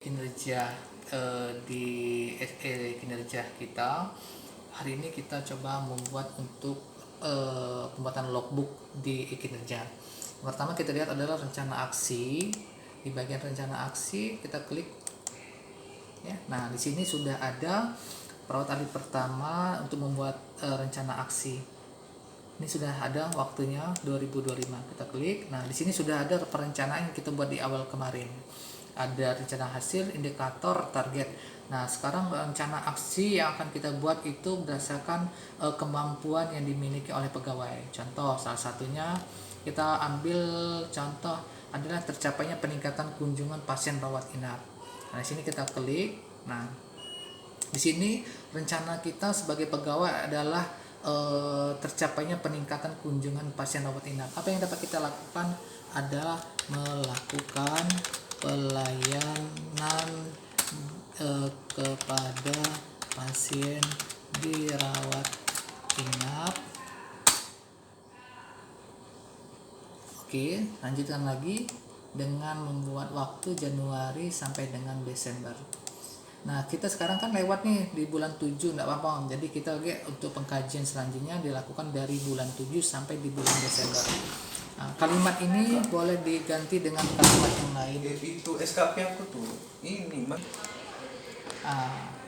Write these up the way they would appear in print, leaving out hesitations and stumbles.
kinerja di SE kinerja kita. Hari ini kita coba membuat untuk pembuatan logbook di kinerja. Pertama kita lihat adalah rencana aksi. Di bagian rencana aksi kita klik ya. Nah, di sini sudah ada perawat ahli pertama untuk membuat rencana aksi. Ini sudah ada waktunya 2025. Kita klik. Nah, di sini sudah ada perencanaan yang kita buat di awal kemarin. Ada rencana hasil, indikator, target. Nah, sekarang rencana aksi yang akan kita buat itu berdasarkan kemampuan yang dimiliki oleh pegawai. Contoh, salah satunya kita ambil contoh adalah tercapainya peningkatan kunjungan pasien rawat inap. Nah, di sini kita klik. Nah, di sini rencana kita sebagai pegawai adalah tercapainya peningkatan kunjungan pasien rawat inap. Apa yang dapat kita lakukan adalah melakukan pelayanan kepada pasien dirawat inap. Oke, lanjutkan lagi dengan membuat waktu Januari sampai dengan Desember. Nah, kita sekarang kan lewat nih di bulan 7, enggak apa-apa. Jadi kita lihat untuk pengkajian selanjutnya dilakukan dari bulan 7 sampai di bulan Desember. Nah, kalimat ini boleh diganti dengan kalimat yang lain. Itu SKP aku tuh ini mas.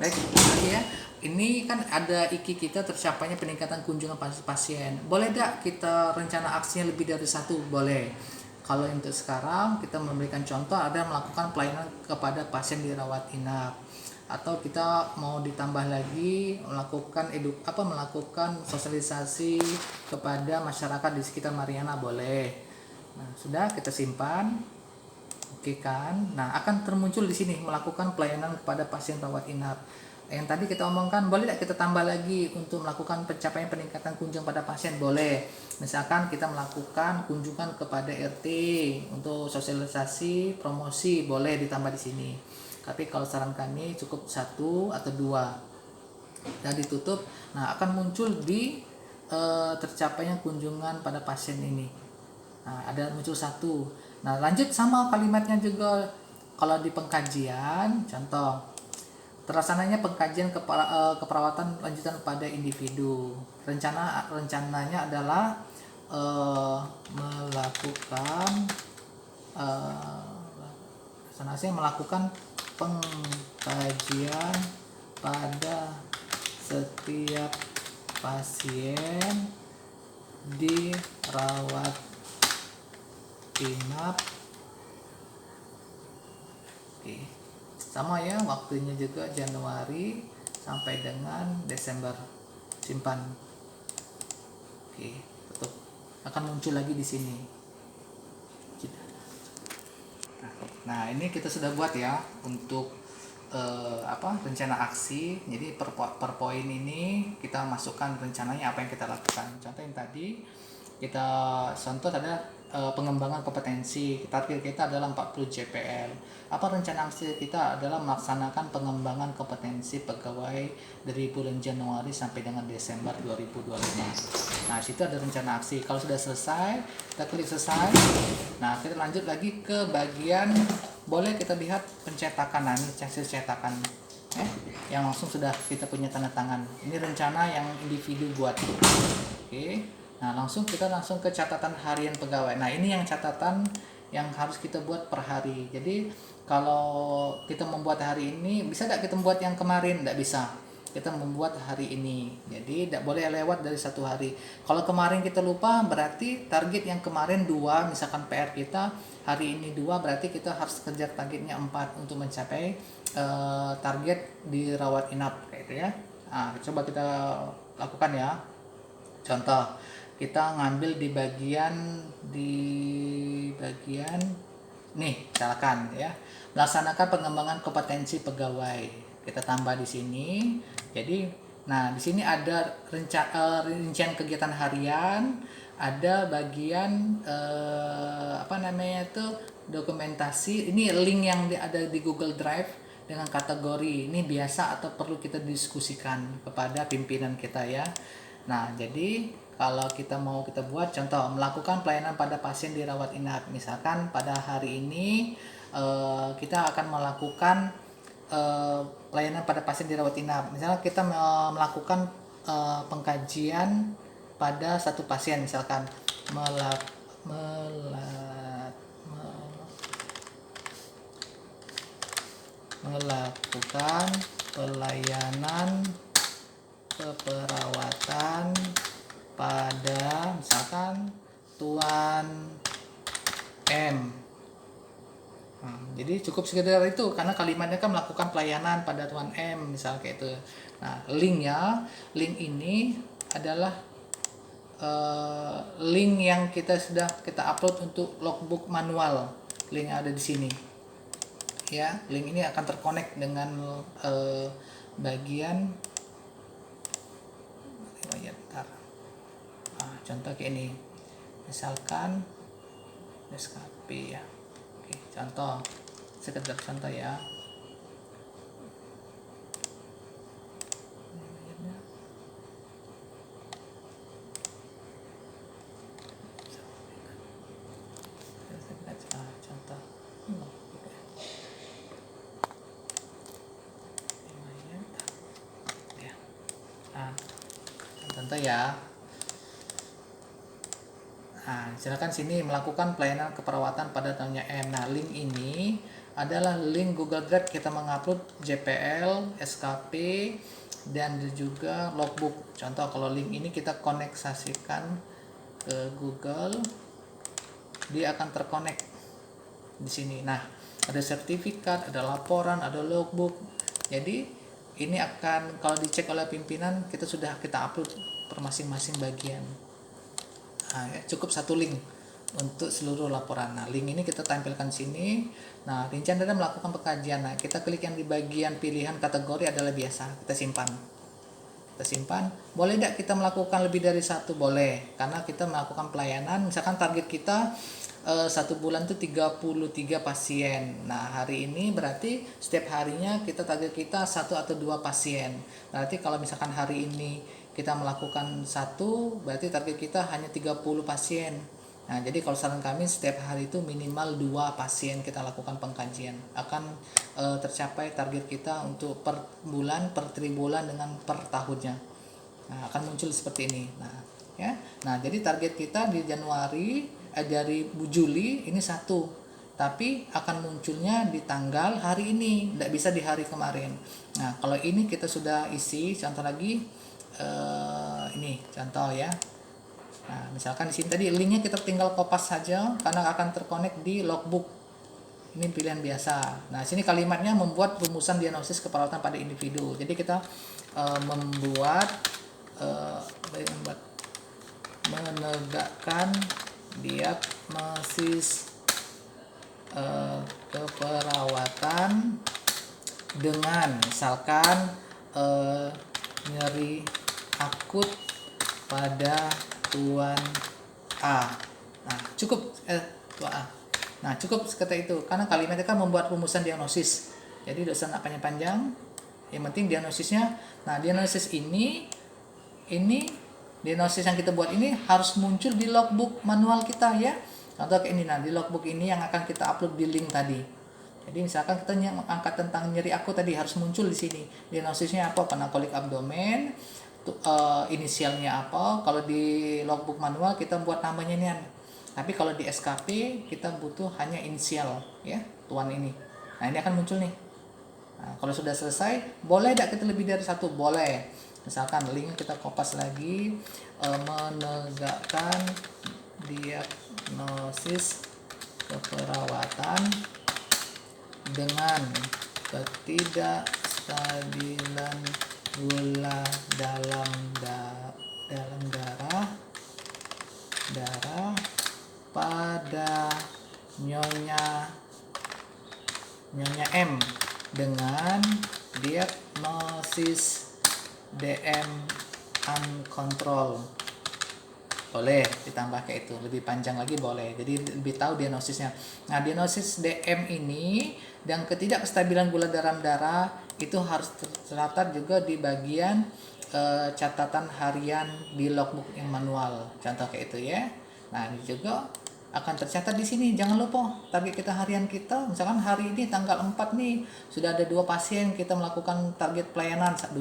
Baik, lagi ya. Ini kan ada iki kita tercapainya peningkatan kunjungan pasien. Boleh tidak kita rencana aksinya lebih dari satu? Boleh. Kalau untuk sekarang kita memberikan contoh ada melakukan pelayanan kepada pasien dirawat inap, atau kita mau ditambah lagi melakukan melakukan sosialisasi kepada masyarakat di sekitar Mariana, boleh. Nah, sudah kita simpan. Oke kan? Nah, akan termuncul di sini melakukan pelayanan kepada pasien rawat inap. Yang tadi kita omongkan, boleh tidak kita tambah lagi untuk melakukan pencapaian peningkatan kunjungan pada pasien? Boleh. Misalkan kita melakukan kunjungan kepada RT untuk sosialisasi, promosi, boleh ditambah di sini. Tapi kalau saran kami cukup 1 atau 2 dan ditutup. Nah, akan muncul di tercapainya kunjungan pada pasien ini. Nah, ada muncul 1. Nah, lanjut sama kalimatnya juga. Kalau di pengkajian, contoh terlaksananya pengkajian keperawatan lanjutan pada individu. Rencananya adalah melakukan pengkajian pada setiap pasien dirawat inap. Oke. Sama ya, waktunya juga Januari sampai dengan Desember. Simpan. Oke, tutup. Akan muncul lagi di sini. Nah, ini kita sudah buat ya untuk rencana aksi. Jadi per poin ini kita masukkan rencananya apa yang kita lakukan. Contoh yang tadi kita contoh ada pengembangan kompetensi. Target kita adalah 40 JPL. Apa rencana aksi kita adalah melaksanakan pengembangan kompetensi pegawai dari bulan Januari sampai dengan Desember 2025. Nah, situ ada rencana aksi. Kalau sudah selesai, kita klik selesai. Nah, kita lanjut lagi ke bagian, boleh kita lihat pencetakan. Nah, ini hasil cetakan yang langsung sudah kita punya tanda tangan. Ini rencana yang individu buat. Oke. Nah, kita langsung ke catatan harian pegawai. Nah, ini yang catatan yang harus kita buat per hari. Jadi kalau kita membuat hari ini, bisa tidak kita membuat yang kemarin? Tidak bisa. Kita membuat hari ini. Jadi tidak boleh lewat dari 1 hari. Kalau kemarin kita lupa, berarti target yang kemarin 2, misalkan PR kita hari ini 2, berarti kita harus kejar targetnya 4 untuk mencapai target di rawat inap kayak itu ya. Nah, coba kita lakukan ya. Contoh, kita ngambil di bagian nih, misalkan ya, melaksanakan pengembangan kompetensi pegawai. Kita tambah di sini. Jadi, nah di sini ada rincian kegiatan harian, ada bagian dokumentasi. Ini link yang ada di Google Drive dengan kategori ini biasa atau perlu kita diskusikan kepada pimpinan kita ya. Nah, jadi kalau kita buat contoh melakukan pelayanan pada pasien dirawat inap, misalkan pada hari ini kita akan melakukan pelayanan pada pasien dirawat inap. Misalnya kita melakukan pengkajian pada satu pasien, misalkan melakukan pelayanan keperawatan pada misalkan Tuan M. Jadi cukup sekedar itu karena kalimatnya kan melakukan pelayanan pada Tuan M, misal kayak itu. Nah, link ini adalah link yang kita upload untuk logbook manual. Link yang ada di sini. Ya, link ini akan terkonek dengan bagian riwayat. Contoh kayak ini. Misalkan SKP ya. Oke, contoh. Sekedar contoh ya. Contoh. Contoh ya. Nah, silakan sini melakukan pelayanan keperawatan pada tahunnya M. Nah, link ini adalah link Google Drive kita mengupload JPL, SKP, dan juga logbook. Contoh kalau link ini kita koneksasikan ke Google, dia akan terkonek di sini. Nah, ada sertifikat, ada laporan, ada logbook. Jadi ini akan kalau dicek oleh pimpinan kita upload per masing-masing bagian. Nah, ya, cukup satu link untuk seluruh laporan. Nah, link ini kita tampilkan sini. Nah, rincian data melakukan pengkajian. Nah, kita klik yang di bagian pilihan kategori adalah biasa. Kita simpan. Boleh tidak kita melakukan lebih dari satu? Boleh, karena kita melakukan pelayanan. Misalkan target kita satu bulan itu 33 pasien. Nah, hari ini berarti setiap harinya target kita 1 atau 2 pasien. Berarti kalau misalkan hari ini kita melakukan 1, berarti target kita hanya 30 pasien. Nah, jadi kalau saran kami setiap hari itu minimal 2 pasien kita lakukan pengkajian. Akan tercapai target kita untuk per bulan, per tribulan dengan per tahunnya. Nah, akan muncul seperti ini. Nah, ya. Nah, jadi target kita di dari Juli ini 1. Tapi akan munculnya di tanggal hari ini, tidak bisa di hari kemarin. Nah, kalau ini kita sudah isi, contoh lagi ini contoh ya. Nah, misalkan di sini tadi linknya kita tinggal kopas saja karena akan terkonek di logbook. Ini pilihan biasa. Nah, sini kalimatnya membuat rumusan diagnosis keperawatan pada individu. Jadi kita menegakkan diagnosis keperawatan dengan misalkan nyeri akut pada Tuan A. Nah, cukup Tuan A. Nah, cukup seperti itu karena kalimatnya kan membuat rumusan diagnosis. Jadi tidak usah panjang-panjang. Yang penting diagnosisnya. Nah, diagnosis ini diagnosis yang kita buat ini harus muncul di logbook manual kita ya. Contoh kayak ini. Nah, di logbook ini yang akan kita upload di link tadi. Jadi misalkan kita angkat tentang nyeri akut tadi harus muncul di sini. Diagnosisnya apa? Panakolik abdomen, inisialnya apa. Kalau di logbook manual kita buat namanya nih. Tapi kalau di SKP kita butuh hanya inisial ya, Tuan ini. Nah, ini akan muncul nih. Nah, kalau sudah selesai, boleh tidak kita lebih dari 1? Boleh. Misalkan linknya kita kopas lagi, menegakkan diagnosis keperawatan dengan ketidakstabilan gula dalam darah pada Nyonya M dengan diagnosis DM uncontrol. Boleh ditambah kayak itu, lebih panjang lagi boleh, jadi lebih tahu diagnosisnya. Nah, diagnosis DM ini dan ketidakstabilan gula dalam darah itu harus tercatat juga di bagian catatan harian di logbook yang manual, contoh kayak itu ya. Nah, ini juga akan tercatat di sini. Jangan lupa target kita harian kita, misalkan hari ini tanggal 4 nih, sudah ada 2 pasien, kita melakukan target pelayanan 2,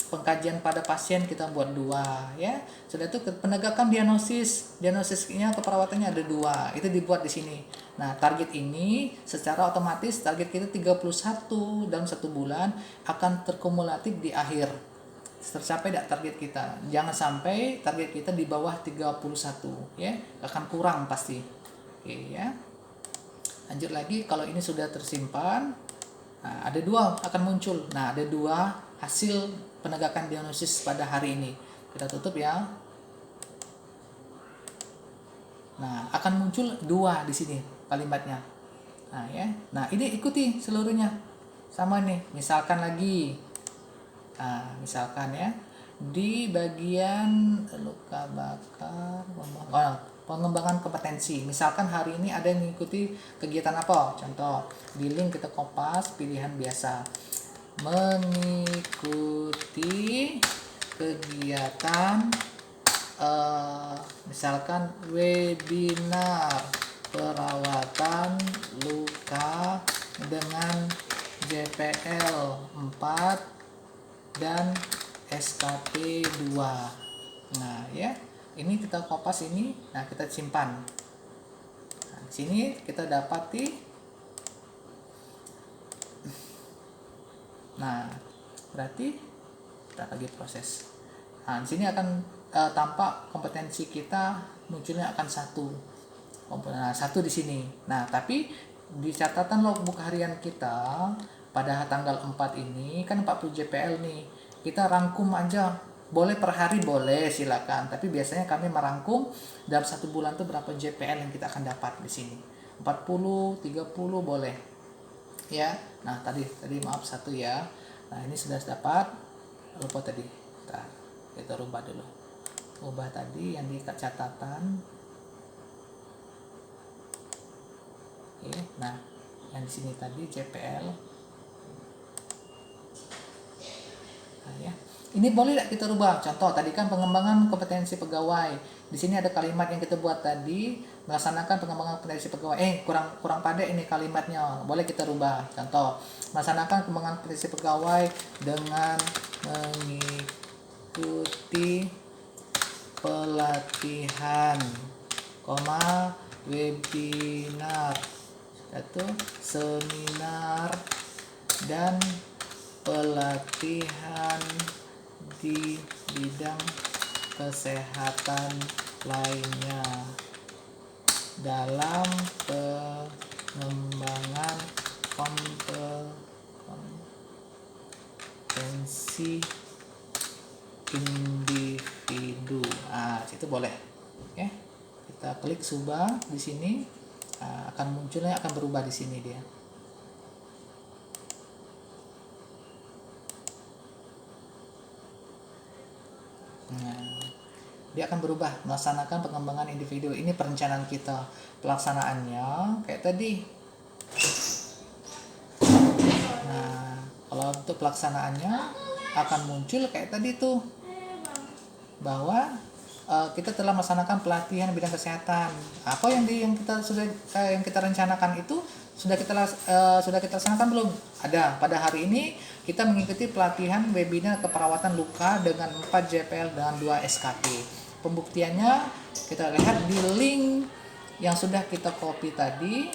pengkajian pada pasien kita buat 2 ya. Sudah itu penegakan diagnosisnya keperawatannya ada 2, itu dibuat di sini. Nah, target ini secara otomatis target kita 31 dalam 1 bulan akan terkumulatif di akhir. Tercapai tidak target kita. Jangan sampai target kita di bawah 31 ya, akan kurang pasti. Oke ya. Lanjut lagi, kalau ini sudah tersimpan, nah, ada 2 akan muncul. Nah, ada 2 hasil penegakan diagnosis pada hari ini. Kita tutup ya. Nah, akan muncul 2 di sini kalimatnya. Nah, ya. Nah, ini ikuti seluruhnya. Sama nih, misalkan lagi. Nah, misalkan ya, di bagian luka bakar, pengembangan kompetensi. Misalkan hari ini ada yang mengikuti kegiatan apa? Contoh, di link kita kopas pilihan biasa. Mengikuti kegiatan misalkan webinar perawatan luka dengan JPL 4 dan SKP 2. Nah, ya. Ini kita kopas ini, nah kita simpan. Nah, di sini kita dapati. Nah, berarti kita lagi proses. Nah, di sini akan tampak kompetensi kita munculnya akan 1. Nah, 1 di sini. Nah, tapi di catatan logbook harian kita pada tanggal 4 ini kan 40 JPL nih. Kita rangkum aja. Boleh per hari boleh, silakan. Tapi biasanya kami merangkum dalam 1 bulan tuh berapa JPL yang kita akan dapat di sini. 40, 30 boleh. Ya. Nah, tadi maaf 1 ya. Nah, ini sudah dapat. Lupa tadi. Kita rubah dulu. Ubah tadi yang di catatan. Oke, nah, yang di sini tadi JPL. Ya. Ini boleh tidak kita rubah? Contoh tadi kan pengembangan kompetensi pegawai. Di sini ada kalimat yang kita buat tadi, melaksanakan pengembangan kompetensi pegawai. Kurang padat ini kalimatnya. Boleh kita rubah. Contoh, melaksanakan pengembangan kompetensi pegawai dengan mengikuti pelatihan, webinar, seminar dan pelatihan di bidang kesehatan lainnya dalam pengembangan kompetensi individu. Situ boleh. Oke. Kita klik subah di sini, akan berubah di sini dia. Nah, dia akan berubah, melaksanakan pengembangan individu. Ini perencanaan kita. Pelaksanaannya kayak tadi. Nah, kalau untuk pelaksanaannya akan muncul kayak tadi tuh, bahwa kita telah melaksanakan pelatihan bidang kesehatan. Apa yang kita rencanakan itu sudah kita laksanakan belum? Ada. Pada hari ini kita mengikuti pelatihan webinar keperawatan luka dengan 4 JPL dan 2 SKP. Pembuktiannya kita lihat di link yang sudah kita copy tadi.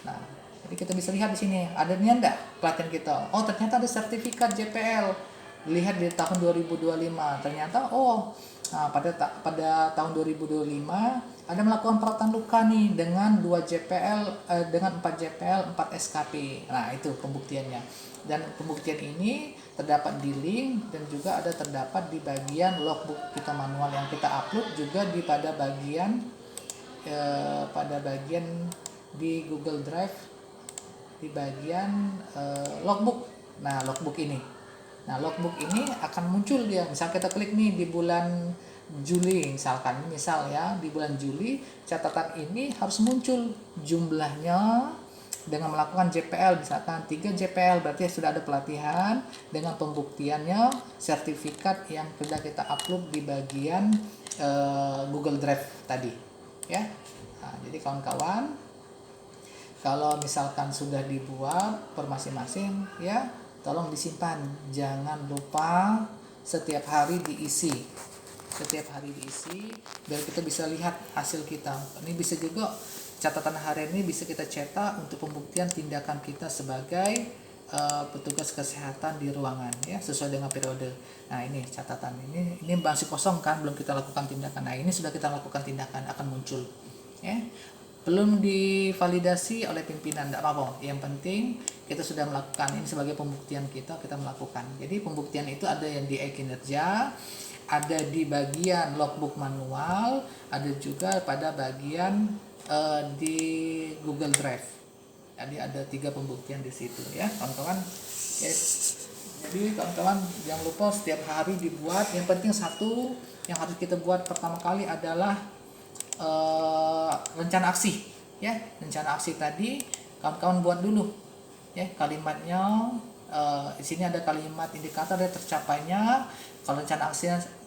Nah, jadi kita bisa lihat di sini ada enggak pelatihan kita. Oh, ternyata ada sertifikat JPL. Lihat di tahun 2025. Ternyata pada tahun 2025 ada melakukan perawatan luka nih dengan 2 JPL dengan 4 JPL 4 SKP. Nah, itu pembuktiannya. Dan pembuktian ini terdapat di link dan juga ada terdapat di bagian logbook kita manual yang kita upload juga pada bagian di Google Drive di bagian logbook. Nah, logbook ini akan muncul dia. Misal kita klik nih di bulan Juli, misal ya, di bulan Juli catatan ini harus muncul jumlahnya dengan melakukan JPL, misalkan 3 JPL, berarti sudah ada pelatihan dengan pembuktiannya, sertifikat yang sudah kita upload di bagian Google Drive tadi. ya. Nah, jadi kawan-kawan, kalau misalkan sudah dibuat per masing-masing ya, tolong disimpan, jangan lupa setiap hari diisi, biar kita bisa lihat hasil kita. Ini bisa juga catatan harian ini bisa kita cetak untuk pembuktian tindakan kita sebagai petugas kesehatan di ruangan ya, sesuai dengan periode. Nah ini catatan, ini masih kosong kan, belum kita lakukan tindakan. Nah ini sudah kita lakukan tindakan, akan muncul ya. Belum divalidasi oleh pimpinan, tidak apa-apa, yang penting kita sudah melakukan ini sebagai pembuktian kita melakukan. Jadi pembuktian itu ada yang di e-kinerja, ada di bagian logbook manual, ada juga pada bagian di Google Drive. Jadi ada 3 pembuktian di situ ya kawan-kawan. Jadi kawan-kawan jangan lupa setiap hari dibuat. Yang penting satu yang harus kita buat pertama kali adalah rencana aksi ya. Rencana aksi tadi kawan-kawan buat dulu ya, kalimatnya. Di sini ada kalimat indikator ya tercapainya. Kalau rencana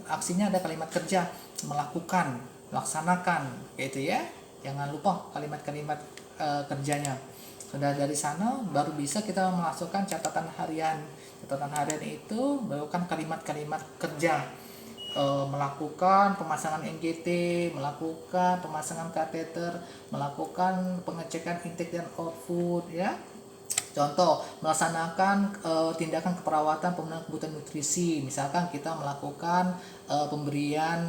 aksinya ada kalimat kerja, melakukan, melaksanakan, gitu ya. Jangan lupa kalimat-kalimat kerjanya. Sudah dari sana baru bisa kita memasukkan catatan harian. Catatan harian itu barukan kalimat-kalimat kerja. Melakukan pemasangan NGT, melakukan pemasangan kateter, melakukan pengecekan intake dan output ya. Contoh, melaksanakan tindakan keperawatan pemenuhan kebutuhan nutrisi. Misalkan kita melakukan pemberian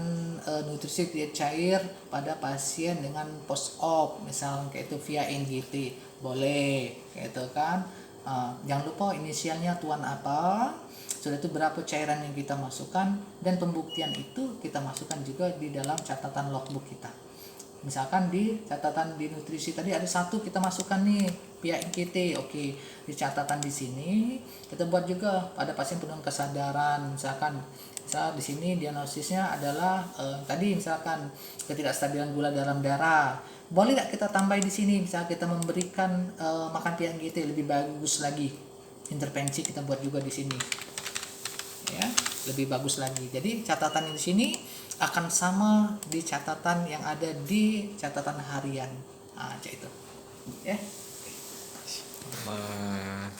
nutrisi cair pada pasien dengan post-op, misalnya kayak itu via NGT, boleh, kayak itu kan. Jangan lupa inisialnya tuan apa, sudah itu berapa cairan yang kita masukkan, dan pembuktian itu kita masukkan juga di dalam catatan logbook kita. Misalkan di catatan di nutrisi tadi ada satu kita masukkan nih via IGT, oke. Di catatan di sini kita buat juga pada pasien penurunan kesadaran. Misal di sini diagnosisnya adalah tadi misalkan ketidakstabilan gula dalam darah. Boleh tidak kita tambah di sini, misal kita memberikan makan via IGT, lebih bagus lagi. Intervensi kita buat juga di sini. Ya, lebih bagus lagi. Jadi catatan di sini akan sama di catatan yang ada di catatan harian. Itu ya.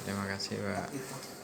Terima kasih Pak.